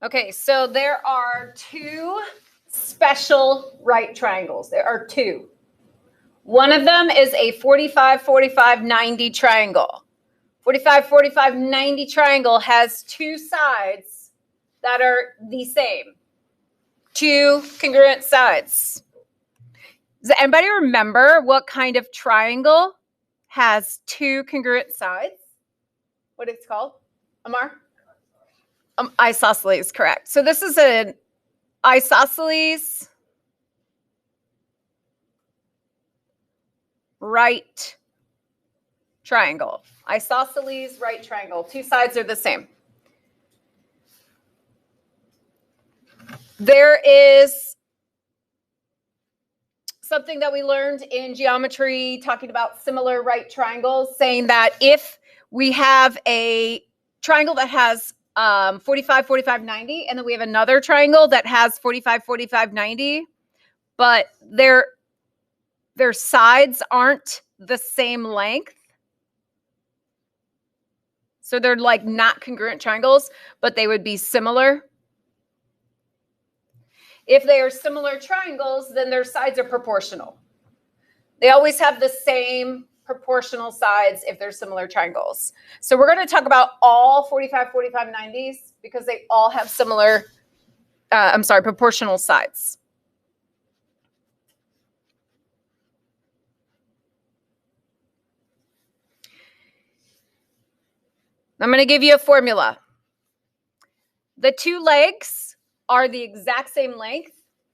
Okay, so there are two special right triangles. There are two. One of them is a 45, 45, 90 triangle. 45, 45, 90 triangle has two sides that are the same. Two congruent sides. Does anybody remember what kind of triangle has two congruent sides? What it's called? Amar? Isosceles, correct. So this is an isosceles right triangle. Isosceles right triangle. Two sides are the same. There is something that we learned in geometry talking about similar right triangles, saying that if we have a triangle that has 45, 45, 90, and then we have another triangle that has 45, 45, 90, but their sides aren't the same length. So they're like not congruent triangles, but they would be similar. If they are similar triangles, then their sides are proportional. They always have the same proportional sides if they're similar triangles. So we're going to talk about all 45, 45, 90s because they all have similar, proportional sides. I'm going to give you a formula. The two legs are the exact same length,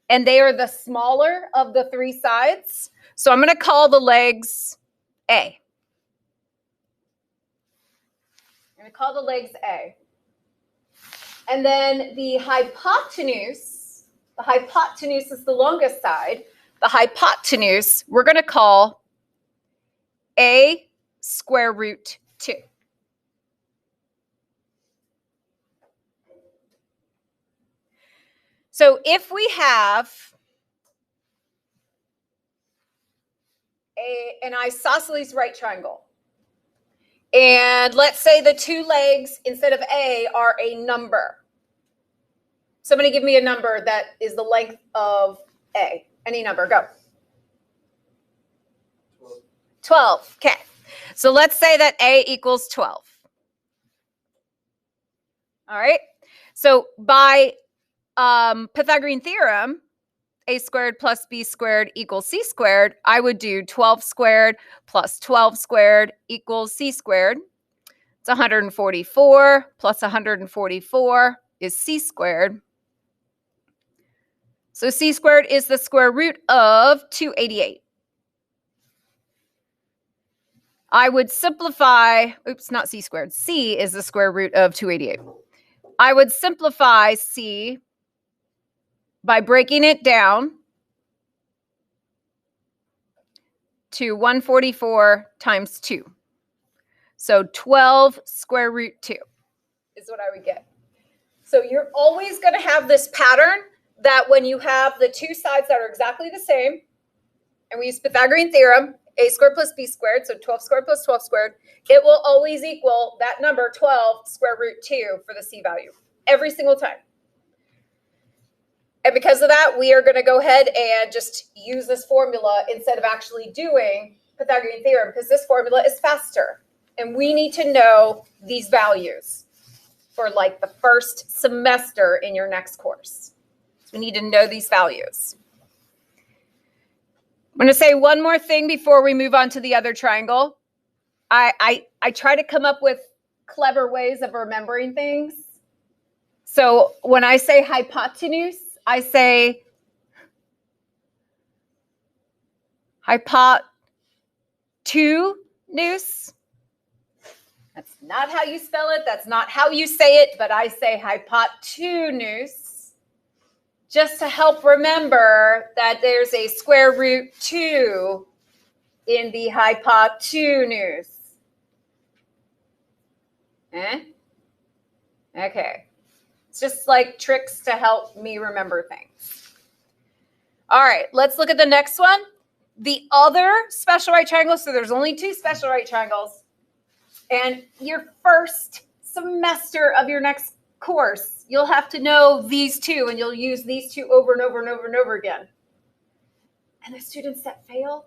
and they are the smaller of the three sides. So I'm going to call the legs A. I'm going to call the legs A. And then the hypotenuse is the longest side. The hypotenuse, we're going to call A square root 2. So if we have an isosceles right triangle, and let's say the two legs instead of A are a number. Somebody give me a number that is the length of A. Any number, go. 12, okay. So let's say that A equals 12. All right. So by Pythagorean theorem, A squared plus B squared equals C squared, I would do 12 squared plus 12 squared equals C squared. It's 144 plus 144 is C squared. So C squared is the square root of 288. I would simplify, not C squared. C is the square root of 288. I would simplify C by breaking it down to 144 times 2. So 12 square root 2 is what I would get. So you're always going to have this pattern that when you have the two sides that are exactly the same, and we use Pythagorean theorem, A squared plus B squared, so 12 squared plus 12 squared, it will always equal that number 12 square root 2 for the C value every single time. And because of that, we are going to go ahead and just use this formula instead of actually doing Pythagorean theorem because this formula is faster. And we need to know these values for like the first semester in your next course. So we need to know these values. I'm going to say one more thing before we move on to the other triangle. I try to come up with clever ways of remembering things. So when I say hypotenuse, I say hypotenuse. That's not how you spell it. That's not how you say it, but I say hypotenuse just to help remember that there's a square root 2 in the hypotenuse. Okay. It's just like tricks to help me remember things. All right, let's look at the next one. The other special right triangle, so there's only two special right triangles. And your first semester of your next course, you'll have to know these two, and you'll use these two over and over and over and over again. And the students that fail,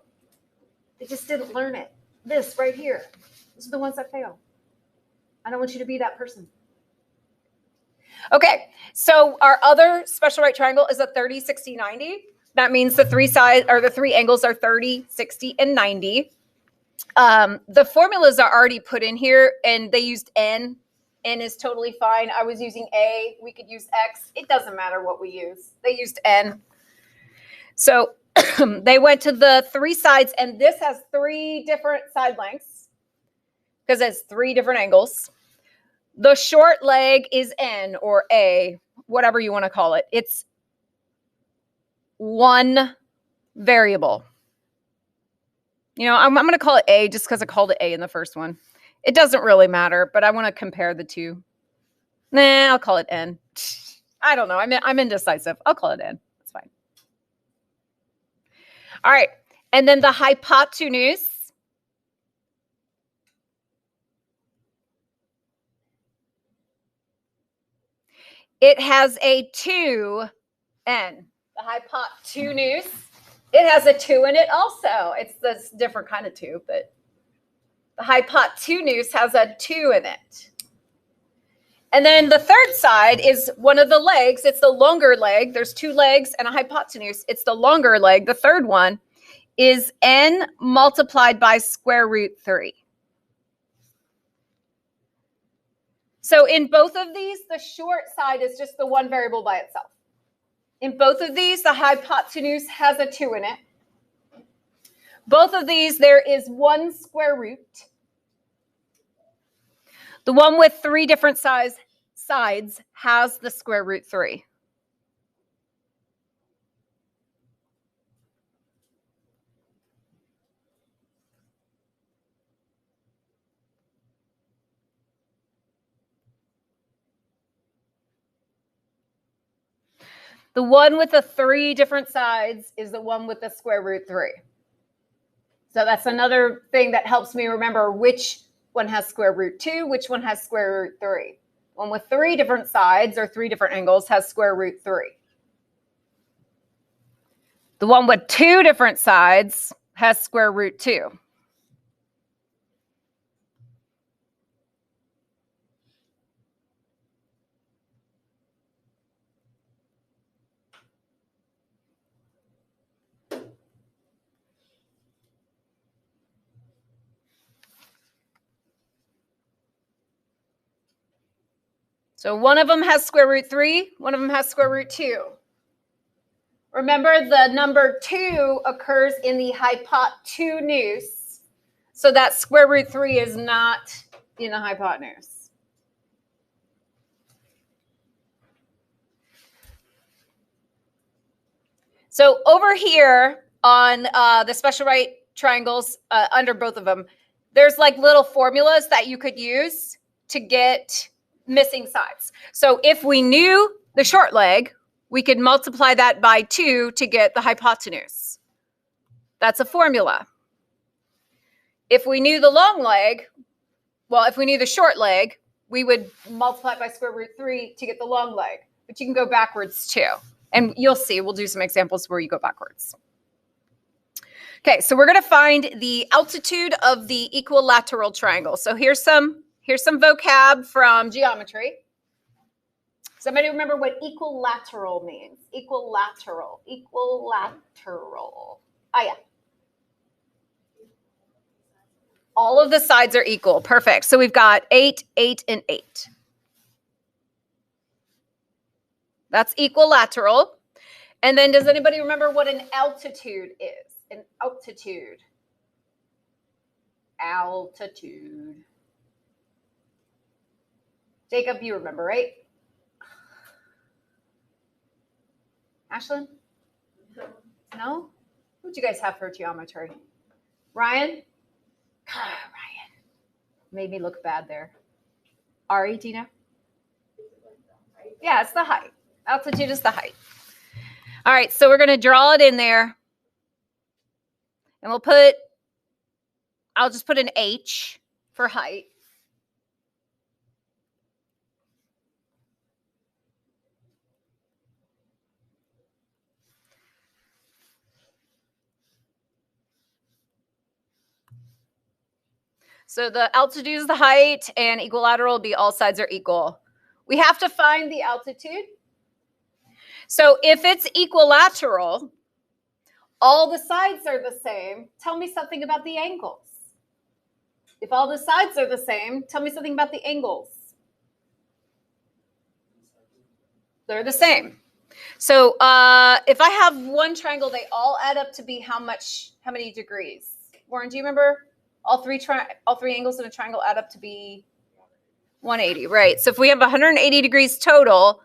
they just didn't learn it. This right here, those are the ones that fail. I don't want you to be that person. Okay, so our other special right triangle is a 30, 60, 90. That means the three sides or the three angles are 30, 60, and 90. The formulas are already put in here, and they used N. N is totally fine. I was using A. We could use X. It doesn't matter what we use. They used N. So they went to the three sides, and this has three different side lengths because it's three different angles. The short leg is N or A, whatever you want to call it. It's one variable. You know, I'm going to call it A just because I called it A in the first one. It doesn't really matter, but I want to compare the two. Nah, I'll call it N. I don't know. I'm indecisive. I'll call it N. That's fine. All right. And then the hypotenuse. It has a 2N. The hypotenuse, it has a 2 in it also. It's this different kind of 2, but the hypotenuse has a 2 in it. And then the third side is one of the legs. It's the longer leg. There's two legs and a hypotenuse. It's the longer leg. The third one is N multiplied by square root 3. So in both of these, the short side is just the one variable by itself. In both of these, the hypotenuse has a 2 in it. Both of these, there is one square root. The one with three different sides has the square root 3. The one with the three different sides is the one with the square root 3. So that's another thing that helps me remember which one has square root 2, which one has square root 3. One with three different sides or three different angles has square root 3. The one with two different sides has square root 2. So one of them has square root 3, one of them has square root 2. Remember, the number 2 occurs in the hypotenuse, so that square root 3 is not in the hypotenuse. So over here on the special right triangles, under both of them, there's like little formulas that you could use to get missing sides. So if we knew the short leg, we could multiply that by 2 to get the hypotenuse. That's a formula. If we knew the long leg, well, if we knew the short leg, we would multiply it by square root 3 to get the long leg. But you can go backwards too. And you'll see, we'll do some examples where you go backwards. Okay, so we're going to find the altitude of the equilateral triangle. So here's some vocab from geometry. Somebody remember what equilateral means? Equilateral. Ah, yeah. All of the sides are equal. Perfect. So we've got 8, 8, and 8. That's equilateral. And then does anybody remember what an altitude is? An altitude. Altitude. Jacob, you remember, right? Ashlyn? No? What'd you guys have for geometry? Ryan? Ryan. Made me look bad there. Ari, do you know? Yeah, it's the height. Altitude is the height. All right, so we're going to draw it in there. And I'll just put an H for height. So the altitude is the height, and equilateral will be all sides are equal. We have to find the altitude. So if it's equilateral, all the sides are the same. Tell me something about the angles. If all the sides are the same, tell me something about the angles. They're the same. So if I have one triangle, they all add up to be how many degrees? Warren, do you remember? All three angles in a triangle add up to be 180, right? So if we have 180 degrees total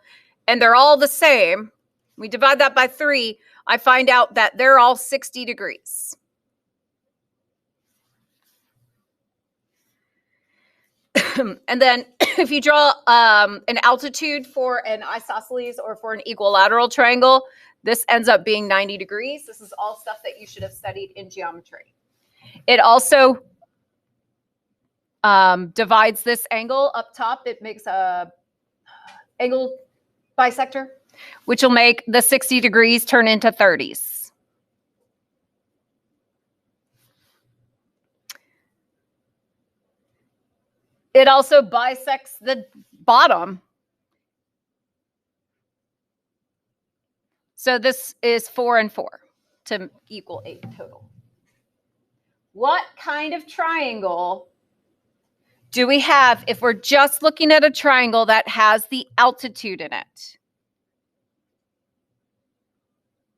and they're all the same, we divide that by 3, I find out that they're all 60 degrees. And then if you draw an altitude for an isosceles or for an equilateral triangle, this ends up being 90 degrees. This is all stuff that you should have studied in geometry. It also divides this angle up top. It makes a angle bisector, which will make the 60 degrees turn into 30s. It also bisects the bottom. So this is 4 and 4 to equal 8 total. What kind of triangle do we have if we're just looking at a triangle that has the altitude in it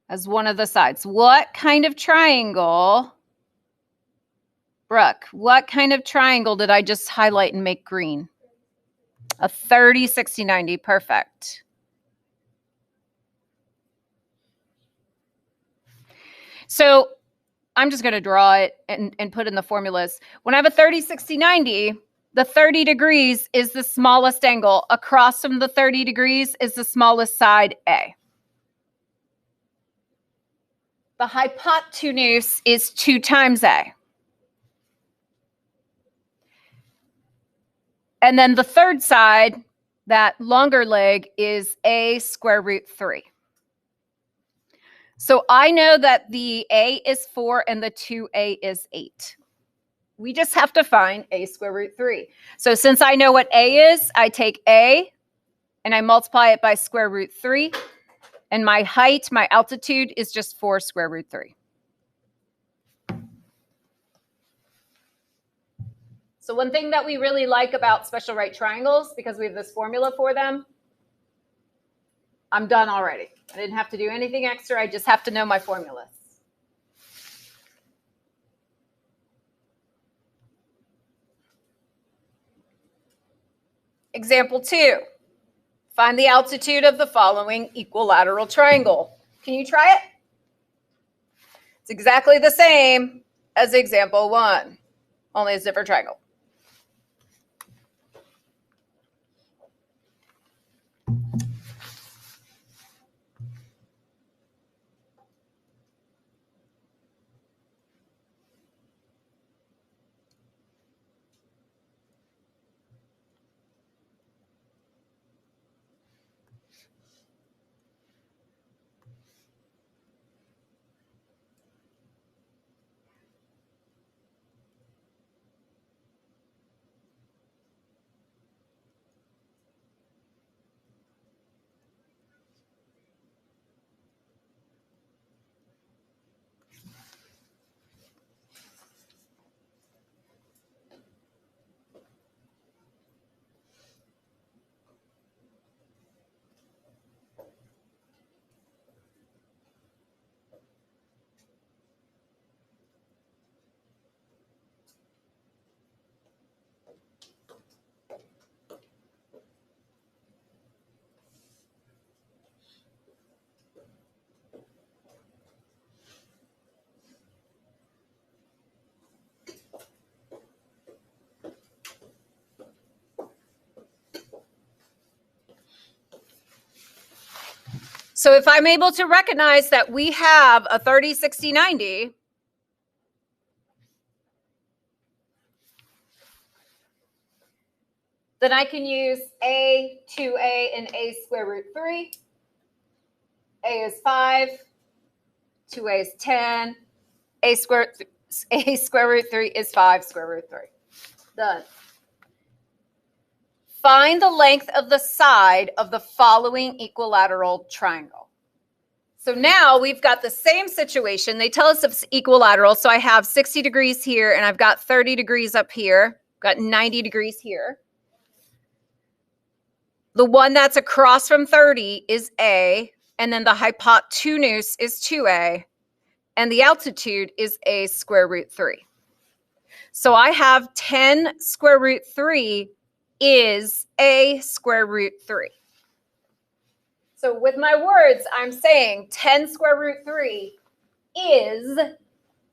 as one of the sides? What kind of triangle, Brooke, what kind of triangle did I just highlight and make green? A 30, 60, 90, perfect. So I'm just going to draw it and put in the formulas. When I have a 30, 60, 90, the 30 degrees is the smallest angle. Across from the 30 degrees is the smallest side, A. The hypotenuse is 2 times A. And then the third side, that longer leg, is A square root 3. So I know that the A is 4 and the 2A is 8. We just have to find A square root 3. So since I know what A is, I take A and I multiply it by square root 3. And my height, my altitude, is just 4 square root 3. So one thing that we really like about special right triangles, because we have this formula for them, I'm done already. I didn't have to do anything extra. I just have to know my formulas. Example 2. Find the altitude of the following equilateral triangle. Can you try it? It's exactly the same as example 1, only it's a different triangle. So if I'm able to recognize that we have a 30, 60, 90, then I can use A, 2A, and A square root 3. A is 5, 2A is 10, A square root 3 is 5 square root 3. Done. Find the length of the side of the following equilateral triangle. So now we've got the same situation. They tell us it's equilateral. So I have 60 degrees here and I've got 30 degrees up here. Got 90 degrees here. The one that's across from 30 is A, and then the hypotenuse is 2A, and the altitude is A square root 3. So I have 10 square root 3 is A square root 3. So with my words, I'm saying 10 square root 3 is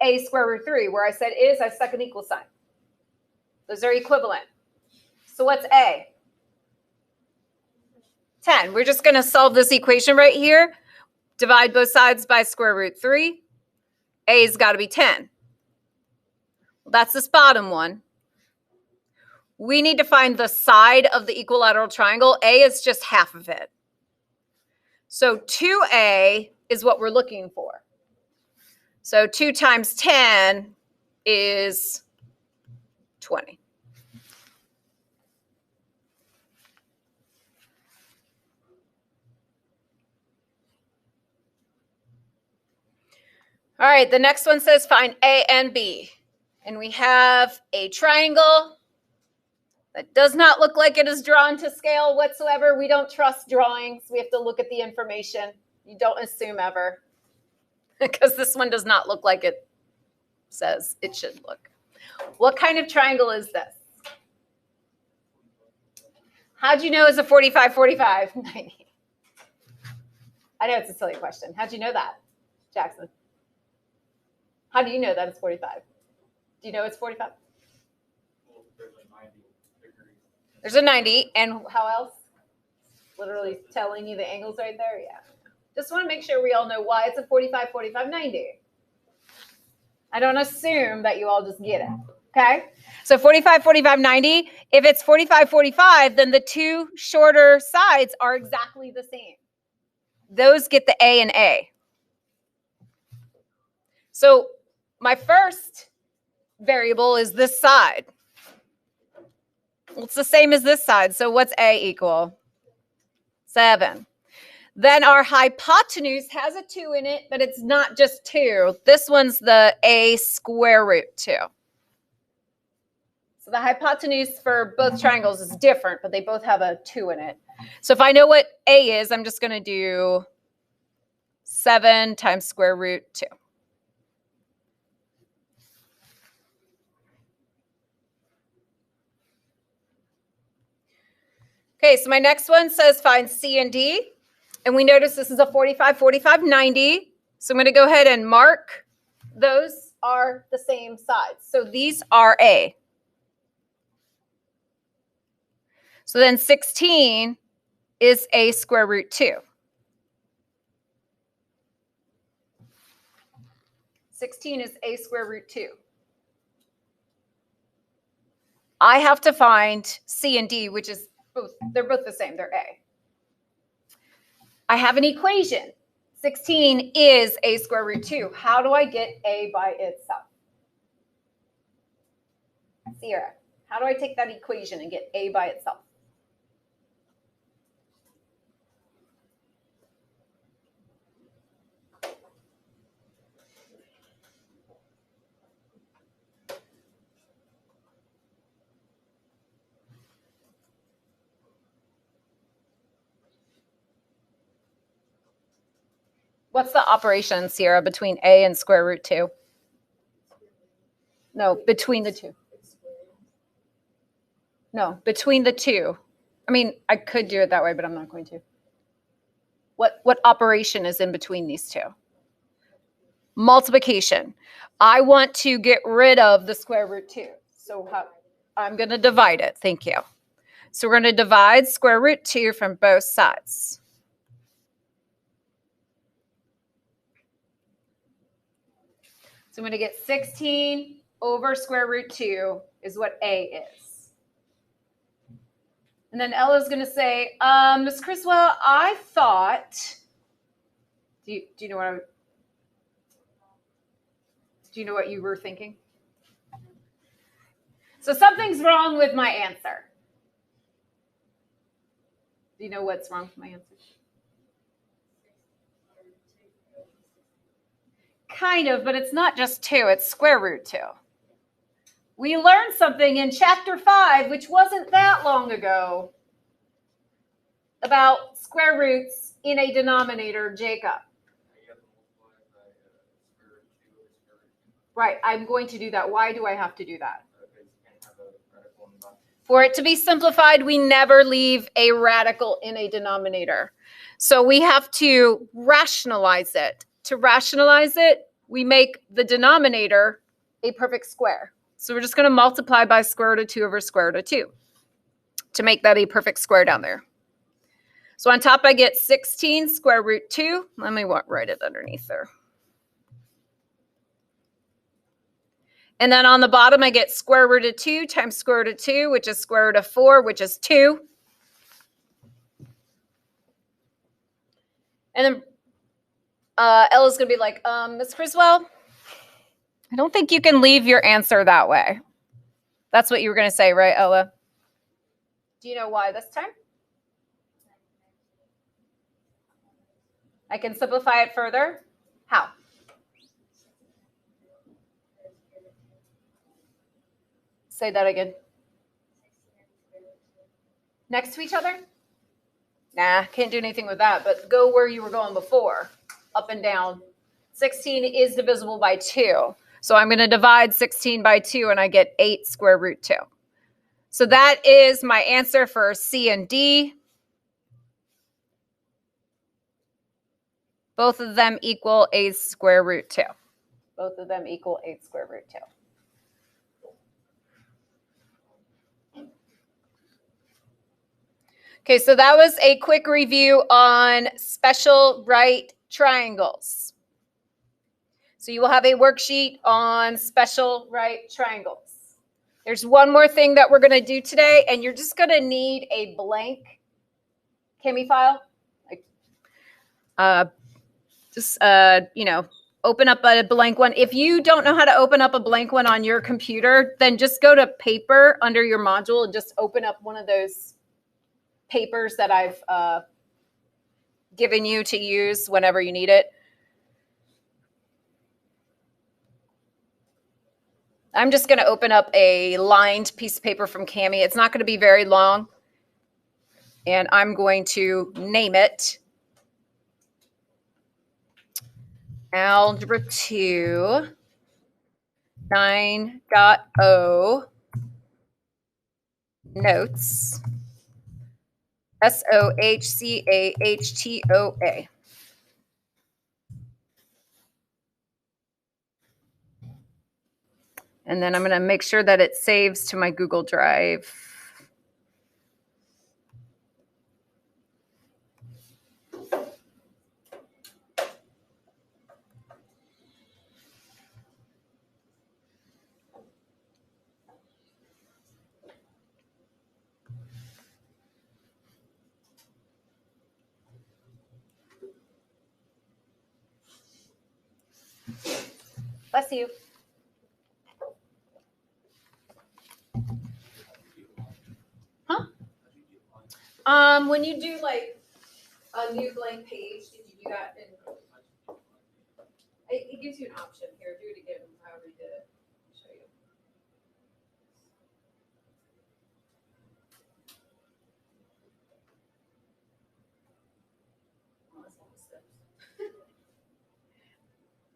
A square root 3. Where I said is, I stuck an equal sign. Those are equivalent. So what's A? 10. We're just going to solve this equation right here. Divide both sides by square root 3. A's got to be 10. Well, that's this bottom one. We need to find the side of the equilateral triangle. A is just half of it. So 2A is what we're looking for. So 2 times 10 is 20. All right, the next one says find A and B. And we have a triangle that does not look like it is drawn to scale whatsoever. We don't trust drawings. We have to look at the information. You don't assume ever, because this one does not look like it says it should look. What kind of triangle is this? How'd you know it's a 45, 45, 90? I know it's a silly question. How'd you know that, Jackson? How do you know that it's 45? Do you know it's 45? Well, there's a 90 degree. There's a 90, and how else? Literally telling you the angles right there? Yeah. Just want to make sure we all know why it's a 45, 45, 90. I don't assume that you all just get it, okay? So 45, 45, 90. If it's 45, 45, then the two shorter sides are exactly the same. Those get the A and A. So my first variable is this side. It's the same as this side. So what's A equal? 7. Then our hypotenuse has a 2 in it, but it's not just 2. This one's the A square root 2. So the hypotenuse for both triangles is different, but they both have a 2 in it. So if I know what A is, I'm just going to do 7 times square root 2. Okay, so my next one says find C and D. And we notice this is a 45, 45, 90. So I'm going to go ahead and mark those are the same sides. So these are A. So then 16 is A square root 2. 16 is A square root 2. I have to find C and D, which is both, they're both the same, they're A. I have an equation. 16 is A square root 2. How do I get A by itself? Sierra, how do I take that equation and get A by itself? What's the operation, Sierra, between A and square root 2? No, between the two. No, between the two. I mean, I could do it that way, but I'm not going to. What operation is in between these two? Multiplication. I want to get rid of the square root 2. So I'm going to divide it. Thank you. So we're going to divide square root 2 from both sides. So I'm going to get 16 over square root 2 is what A is. And then Ella's going to say, Ms. Criswell, I thought, do you know what you were thinking? So something's wrong with my answer. Do you know what's wrong with my answer? Kind of, but it's not just 2, it's square root 2. We learned something in chapter 5, which wasn't that long ago, about square roots in a denominator, Jacob. Right, I'm going to do that. Why do I have to do that? For it to be simplified, we never leave a radical in a denominator. So we have to rationalize it. To rationalize it, we make the denominator a perfect square. So we're just going to multiply by square root of 2 over square root of 2 to make that a perfect square down there. So on top, I get 16 square root 2. Let me write it underneath there. And then on the bottom, I get square root of 2 times square root of 2, which is square root of 4, which is 2. And then Ella's going to be like, Ms. Criswell, I don't think you can leave your answer that way. That's what you were going to say, right, Ella? Do you know why this time? I can simplify it further. How? Say that again. Next to each other? Nah, can't do anything with that, but go where you were going before, up and down. 16 is divisible by 2. So I'm going to divide 16 by 2, and I get 8 square root 2. So that is my answer for C and D. Both of them equal 8 square root 2. Both of them equal 8 square root 2. Okay, so that was a quick review on special right triangles. So you will have a worksheet on special right triangles. There's one more thing that we're going to do today, and you're just going to need a blank Chemi file. Open up a blank one. If you don't know how to open up a blank one on your computer, then just go to paper under your module and just open up one of those papers that I've given you to use whenever you need it. I'm just going to open up a lined piece of paper from Cami. It's not going to be very long. And I'm going to name it Algebra 2 9.0 Notes. SOHCAHTOA. And then I'm going to make sure that it saves to my Google Drive. Bless you. Huh? When you do like a new blank page, did you do that? It gives you an option here. Do it again, however you did it. I'll show you. Oh, that's almost steps.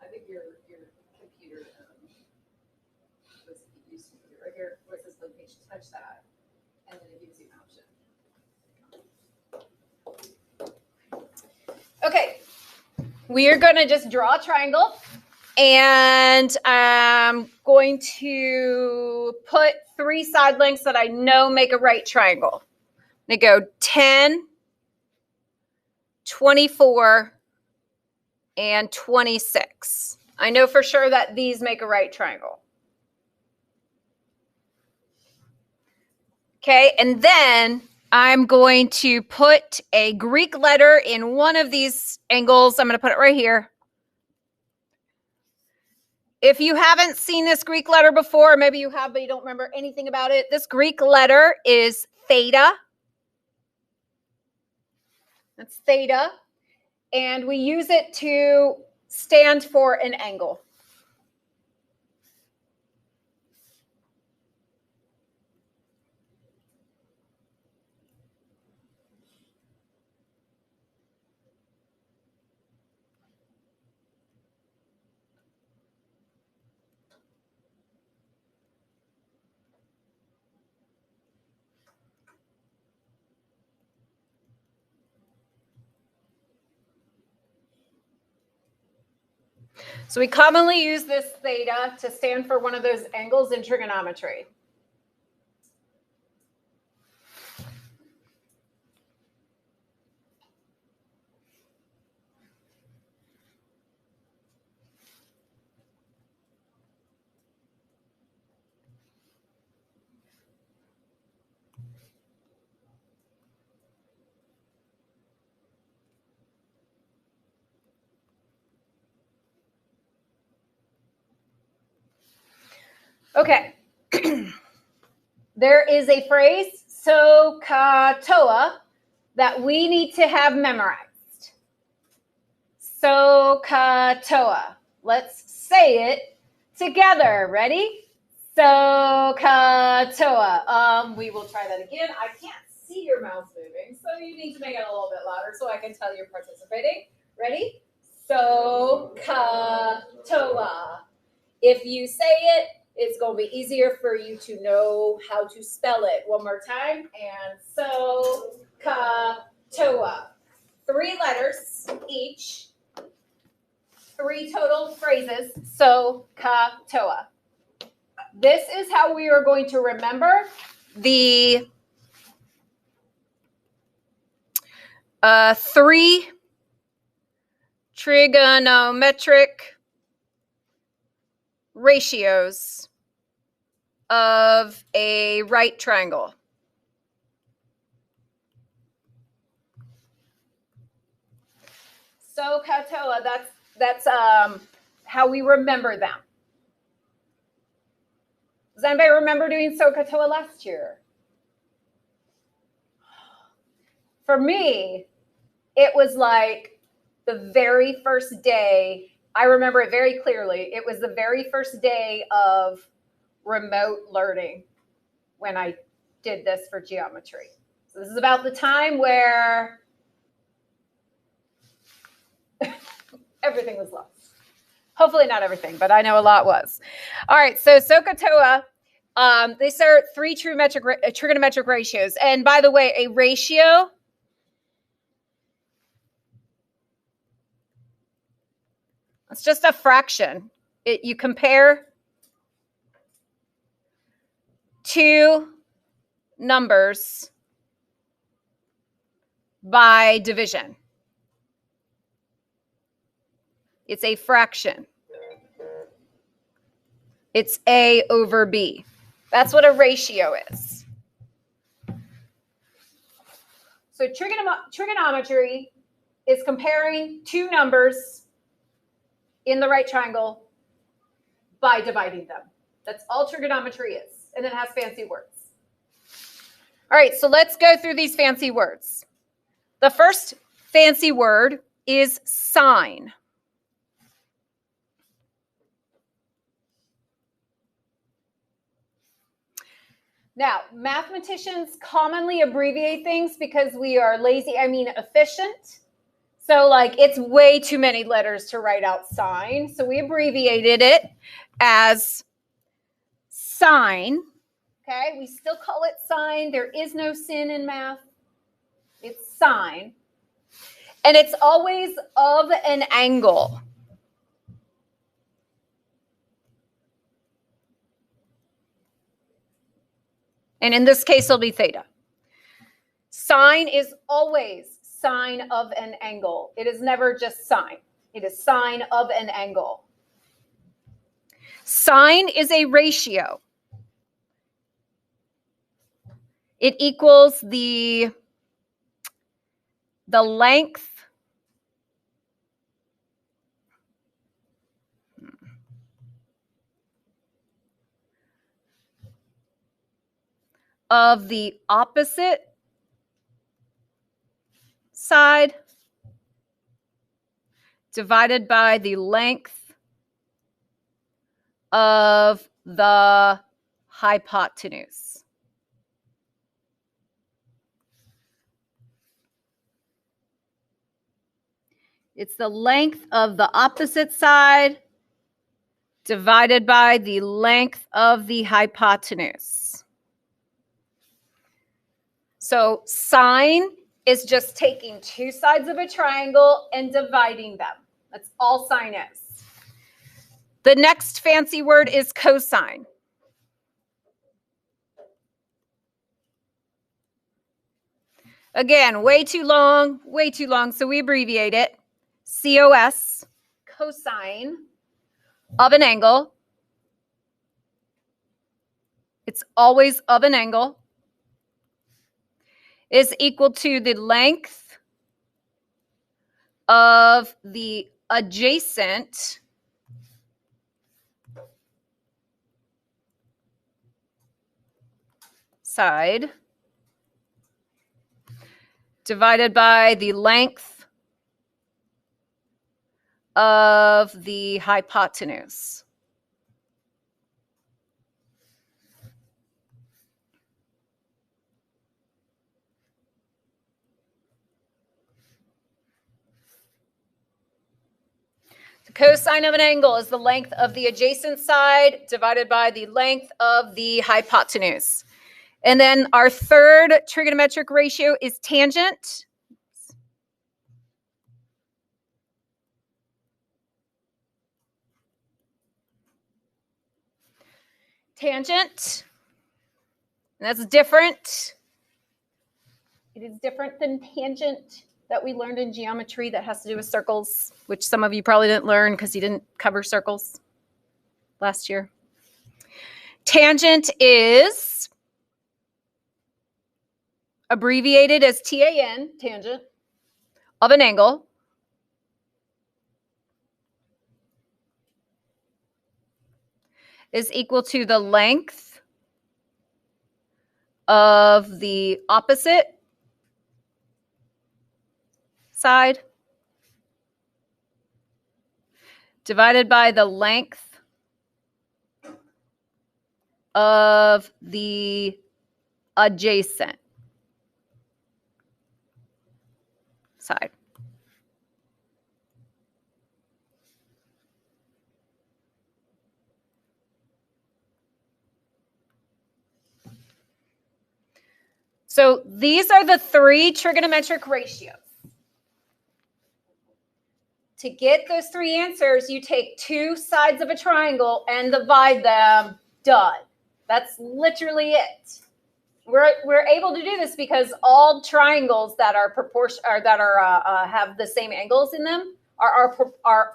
I think your computer was used to it. Right here, where it says blank page, touch that, and then it gives you an option. Okay, we are going to just draw a triangle, and I'm going to put 3 side lengths that I know make a right triangle. They go 10, 24, and 26. I know for sure that these make a right triangle. Okay, and then I'm going to put a Greek letter in one of these angles. I'm going to put it right here. If you haven't seen this Greek letter before, maybe you have, but you don't remember anything about it. This Greek letter is theta. That's theta. And we use it to stand for an angle. So we commonly use this theta to stand for one of those angles in trigonometry. Okay. There is a phrase, SOHCAHTOA, that we need to have memorized. SOHCAHTOA. Let's say it together. Ready? SOHCAHTOA. We will try that again. I can't see your mouth moving, so you need to make it a little bit louder so I can tell you're participating. Ready? SOHCAHTOA. If you say it, it's going to be easier for you to know how to spell it. One more time. And SOHCAHTOA. 3 letters each. 3 total phrases. SOHCAHTOA. This is how we are going to remember the 3 trigonometric ratios of a right triangle. SOHCAHTOA, that's how we remember them. Does anybody remember doing SOHCAHTOA last year? For me, it was like the very first day. I remember it very clearly. It was the very first day of remote learning when I did this for geometry. So this is about the time where everything was lost. Hopefully not everything, but I know a lot was. All right, so SOHCAHTOA, these are 3 trigonometric ratios. And by the way, a ratio it's just a fraction. You compare 2 numbers by division. It's a fraction. It's A over B. That's what a ratio is. So trigonometry is comparing 2 numbers in the right triangle by dividing them. That's all trigonometry is. And it has fancy words. All right, so let's go through these fancy words. The first fancy word is sine. Now, mathematicians commonly abbreviate things because we are lazy, efficient. So like it's way too many letters to write out sine. So we abbreviated it as sine. Okay, we still call it sine. There is no sin in math. It's sine. And it's always of an angle. And in this case, it'll be theta. Sine is always sine of an angle. It is never just sine. It is sine of an angle. Sine is a ratio. It equals the length of the opposite side divided by the length of the hypotenuse. It's the length of the opposite side divided by the length of the hypotenuse. So sine is just taking two sides of a triangle and dividing them. That's all sine is. The next fancy word is cosine. Again, way too long, so we abbreviate it. COS, cosine of an angle. It's always of an angle. Is equal to the length of the adjacent side divided by the length of the hypotenuse. The cosine of an angle is the length of the adjacent side divided by the length of the hypotenuse. And then our third trigonometric ratio is tangent. Tangent. And that's different. It is different than tangent that we learned in geometry that has to do with circles, which some of you probably didn't learn because you didn't cover circles last year. Tangent is abbreviated as TAN, tangent, of an angle. Is equal to the length of the opposite side divided by the length of the adjacent side. So these are the three trigonometric ratios. To get those three answers, you take two sides of a triangle and divide them. Done. That's literally it. We're able to do this because all triangles that are have the same angles in them are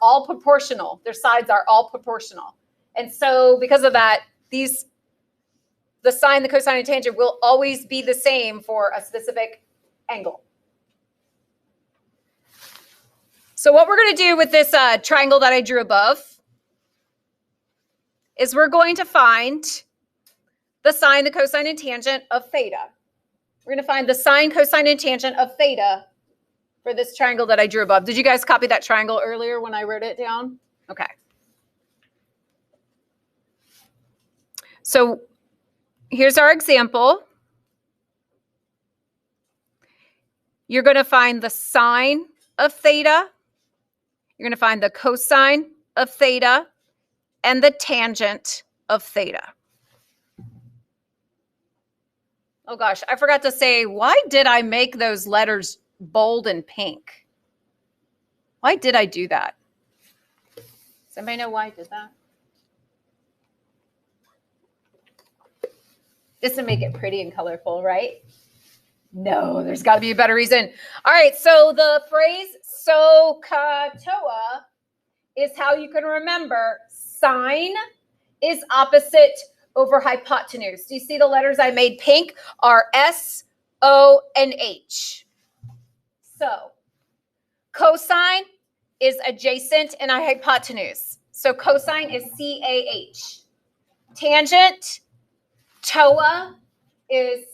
all proportional. Their sides are all proportional, and so because of that, the sine, the cosine, and tangent will always be the same for a specific angle. So what we're going to do with this triangle that I drew above is we're going to find the sine, the cosine, and tangent of theta. We're going to find the sine, cosine, and tangent of theta for this triangle that I drew above. Did you guys copy that triangle earlier when I wrote it down? Okay. So here's our example. You're going to find the sine of theta. You're going to find the cosine of theta and the tangent of theta. Oh gosh, I forgot to say, why did I make those letters bold and pink? Why did I do that? Does anybody know why I did that? Just to make it pretty and colorful, right? No, there's got to be a better reason. All right, so the phrase SOHCAHTOA is how you can remember sine is opposite over hypotenuse. Do you see the letters I made pink are S, O, and H? So cosine is adjacent and a hypotenuse. So cosine is CAH. Tangent, TOA, is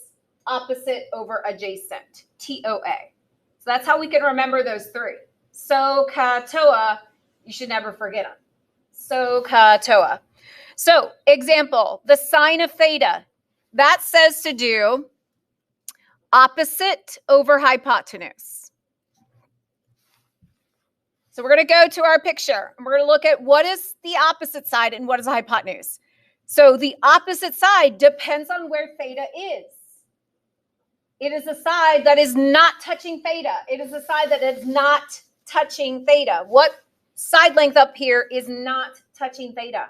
opposite over adjacent, TOA. So that's how we can remember those three. SOHCAHTOA, you should never forget them. SOHCAHTOA. So, example, the sine of theta. That says to do opposite over hypotenuse. So we're going to go to our picture, and we're going to look at what is the opposite side and what is the hypotenuse. So the opposite side depends on where theta is. It is a side that is not touching theta. It is a side that is not touching theta. What side length up here is not touching theta?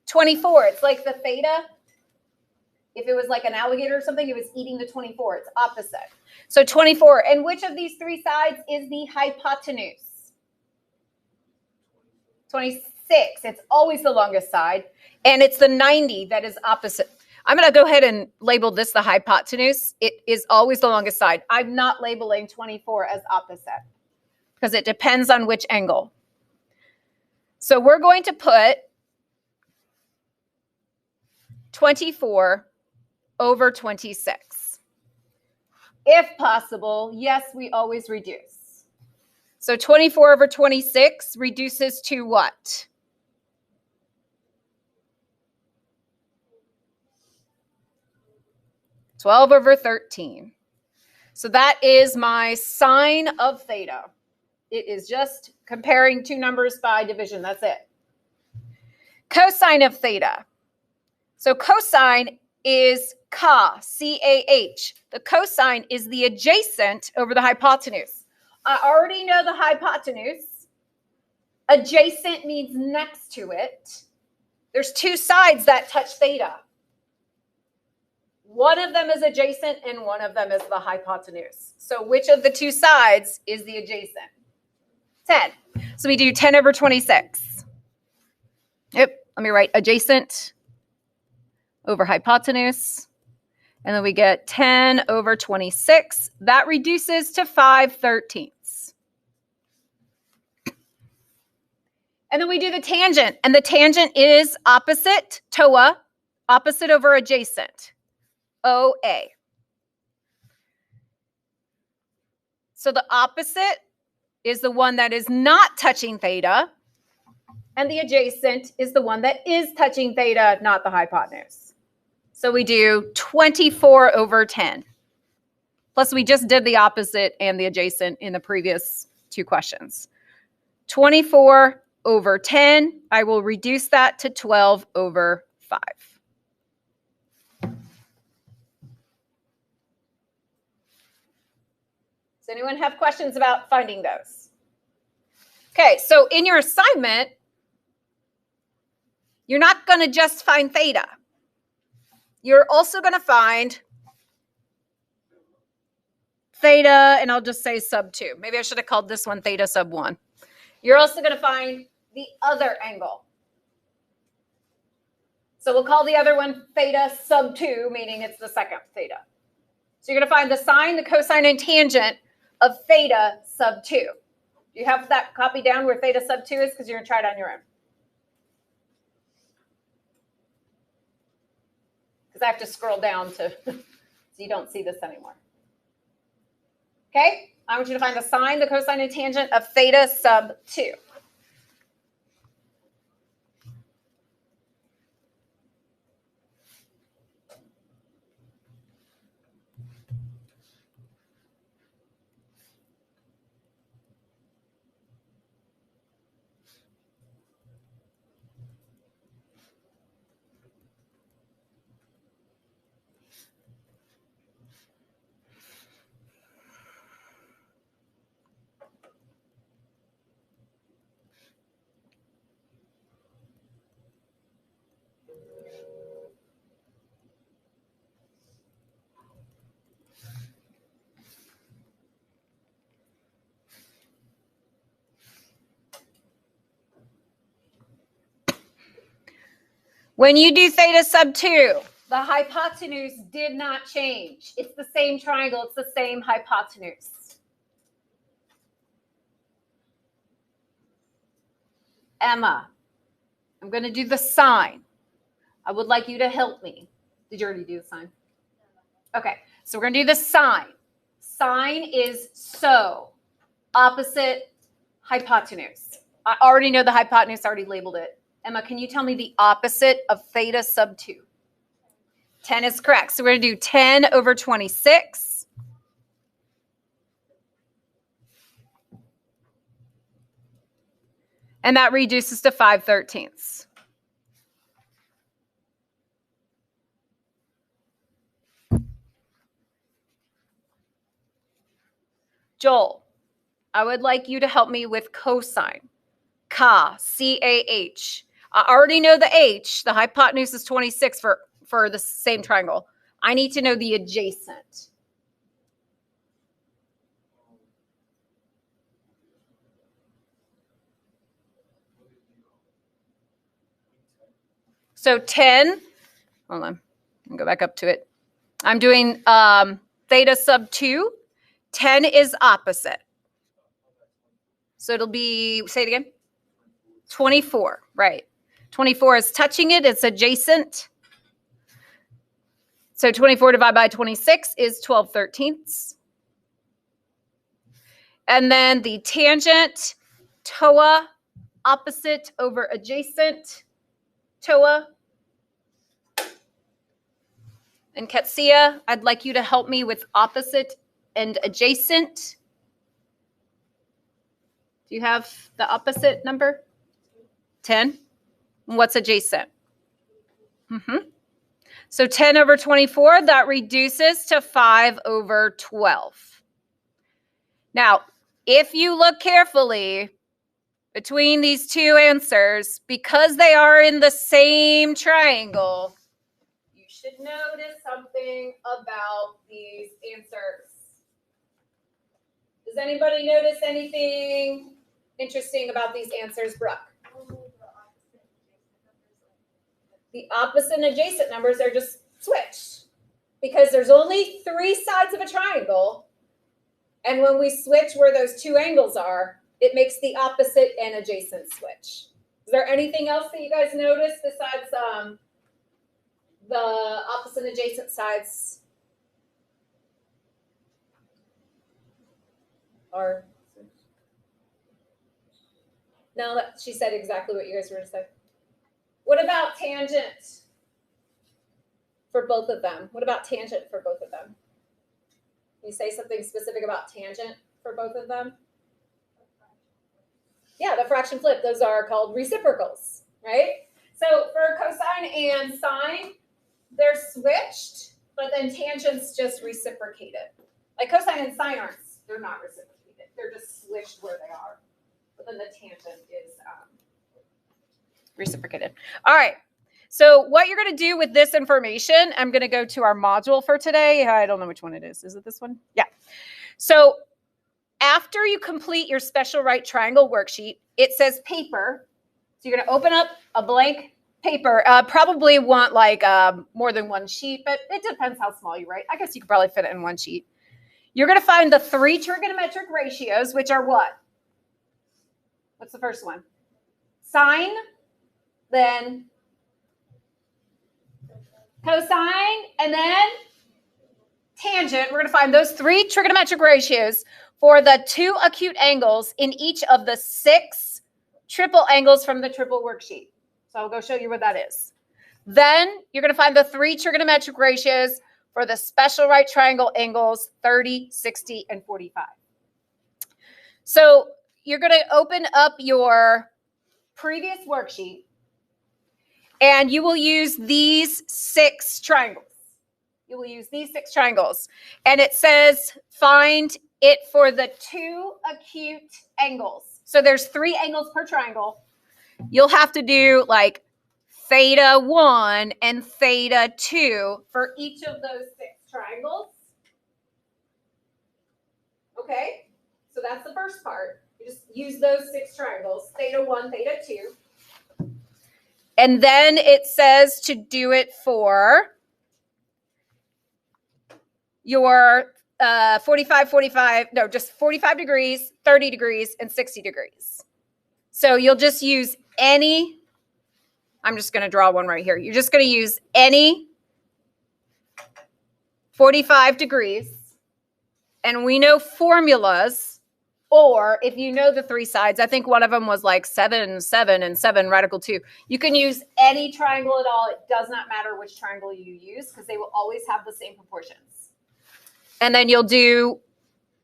24. It's like the theta. If it was like an alligator or something, it was eating the 24. It's opposite. So 24. And which of these three sides is the hypotenuse? 26. It's always the longest side. And it's the 90 that is opposite. I'm going to go ahead and label this the hypotenuse. It is always the longest side. I'm not labeling 24 as opposite because it depends on which angle. So we're going to put 24 over 26. If possible, yes, we always reduce. So 24 over 26 reduces to what? 12 over 13. So that is my sine of theta. It is just comparing two numbers by division. That's it. Cosine of theta. So cosine is CAH, C-A-H. The cosine is the adjacent over the hypotenuse. I already know the hypotenuse. Adjacent means next to it. There's two sides that touch theta. One of them is adjacent and one of them is the hypotenuse. So which of the two sides is the adjacent? 10. So we do 10 over 26. Yep, let me write adjacent over hypotenuse. And then we get 10 over 26. That reduces to 5/13. And then we do the tangent. And the tangent is opposite, TOA, opposite over adjacent, OA. So the opposite is the one that is not touching theta. And the adjacent is the one that is touching theta, not the hypotenuse. So we do 24 over 10. Plus we just did the opposite and the adjacent in the previous two questions. 24 over 10. I will reduce that to 12 over 5. Does anyone have questions about finding those? Okay, so in your assignment, you're not going to just find theta. You're also going to find theta, and I'll just say sub 2. Maybe I should have called this one theta sub 1. You're also going to find the other angle. So we'll call the other one theta sub 2, meaning it's the second theta. So you're going to find the sine, the cosine, and tangent of theta sub 2. Do you have that copy down where theta sub 2 is? Because you're going to try it on your own. Because I have to scroll down to so you don't see this anymore. Okay? I want you to find the sine, the cosine, and tangent of theta sub 2. When you do theta sub 2, the hypotenuse did not change. It's the same triangle. It's the same hypotenuse. Emma, I'm going to do the sine. I would like you to help me. Did you already do the sine? Okay, so we're going to do the sine. Sine is so, opposite hypotenuse. I already know the hypotenuse, I already labeled it. Emma, can you tell me the opposite of theta sub 2? 10 is correct. So we're going to do 10 over 26. And that reduces to 5/13. Joel, I would like you to help me with cosine. Ka, C-A-H. I already know the H. The hypotenuse is 26 for the same triangle. I need to know the adjacent. So 10, hold on, I'll go back up to it. I'm doing theta sub 2. 10 is opposite. So it'll be, say it again, 24, right. 24 is touching it, it's adjacent. So 24 divided by 26 is 12/13. And then the tangent, TOA, opposite over adjacent, TOA. And Ketsia, I'd like you to help me with opposite and adjacent. Do you have the opposite number? 10. What's adjacent? So 10 over 24, that reduces to 5 over 12. Now, if you look carefully between these two answers, because they are in the same triangle, you should notice something about these answers. Does anybody notice anything interesting about these answers, Brooke? The opposite and adjacent numbers are just switched because there's only 3 sides of a triangle. And when we switch where those 2 angles are, it makes the opposite and adjacent switch. Is there anything else that you guys noticed besides the opposite and adjacent sides? Or no, that she said exactly what you guys were going to say. What about tangent for both of them? What about tangent for both of them? Can you say something specific about tangent for both of them? Yeah, the fraction flip. Those are called reciprocals, right? So for cosine and sine, they're switched, but then tangents just reciprocated. Like cosine and sine aren't, they're not reciprocated. They're just switched where they are. But then the tangent is reciprocated. All right. So what you're going to do with this information, I'm going to go to our module for today. I don't know which one it is. Is it this one? Yeah. So after you complete your special right triangle worksheet, it says paper. So you're going to open up a blank paper. Probably want like more than one sheet, but it depends how small you write. I guess you could probably fit it in one sheet. You're going to find the 3 trigonometric ratios, which are what? What's the first one? Sine, then cosine, and then tangent. We're going to find those 3 trigonometric ratios for the 2 acute angles in each of the 6 triple angles from the triple worksheet. So I'll go show you what that is. Then you're going to find the 3 trigonometric ratios for the special right triangle angles 30, 60, and 45. So you're going to open up your previous worksheet, and you will use these 6 triangles. You will use these 6 triangles. And it says find it for the 2 acute angles. So there's 3 angles per triangle. You'll have to do like theta 1 and theta 2 for each of those 6 triangles. Okay, so that's the first part. You just use those 6 triangles, theta 1, theta 2. And then it says to do it for your 45 degrees, 30 degrees, and 60 degrees. So you'll just use any, I'm just going to draw one right here. You're just going to use any 45 degrees. And we know formulas, or if you know the three sides, I think one of them was like 7, 7, and 7 radical 2. You can use any triangle at all. It does not matter which triangle you use because they will always have the same proportions. And then you'll do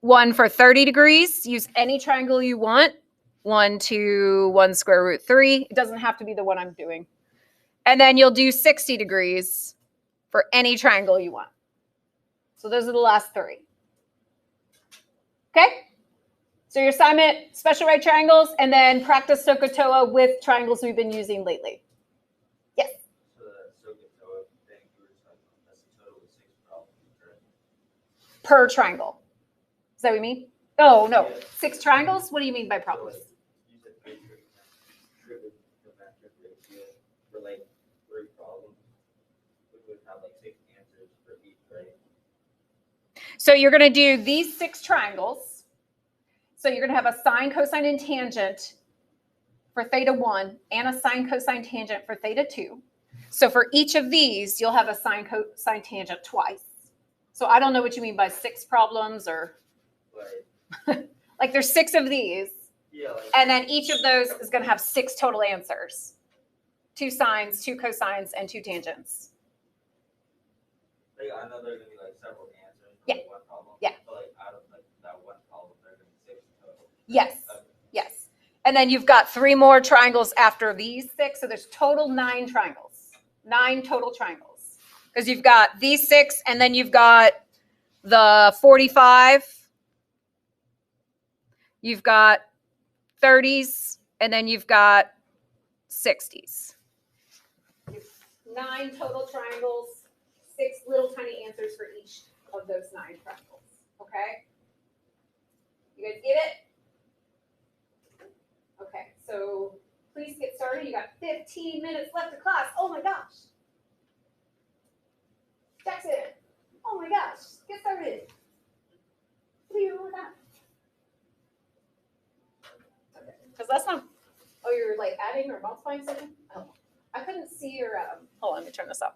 one for 30 degrees. Use any triangle you want. 1 to 1 square root 3. It doesn't have to be the one I'm doing. And then you'll do 60 degrees for any triangle you want. So those are the last 3. Okay? So your assignment, special right triangles, and then practice SOHCAHTOA with triangles we've been using lately. Yes? So the SOHCAHTOA thing, you were talking about, that's a total of 6 problems, correct? Per triangle. Is that what you mean? Oh, no. Yeah. 6 triangles? What do you mean by problems? So, like, you said trivial geometric ratio for like 3 problems. We would have like 6 answers for each, right? So you're going to do these 6 triangles. So you're going to have a sine, cosine, and tangent for theta 1 and a sine, cosine, tangent for theta 2. So for each of these, you'll have a sine, cosine, tangent twice. So I don't know what you mean by 6 problems or like there's 6 of these. Yeah, like, And then each of those is going to have 6 total answers. 2 sines, 2 cosines, and 2 tangents. like, I know there are going to be like several answers for Yeah. like, one problem. Yeah. But like out of like that one problem, there are going to be 6 total. Yes. Okay. Yes. And then you've got 3 more triangles after these 6. So there's total 9 triangles. 9 total triangles. Because you've got these 6, and then you've got the 45. You've got 30s, and then you've got 60s. 9 total triangles, 6 little tiny answers for each of those 9 triangles. Okay? You guys get it? Okay, so please get started. You got 15 minutes left of class. Oh my gosh. Jackson. Oh my gosh. Get started. What are you doing with that? Okay. Because that's not, oh, you're like adding or multiplying something? Oh, I couldn't see your, hold on, let me turn this off.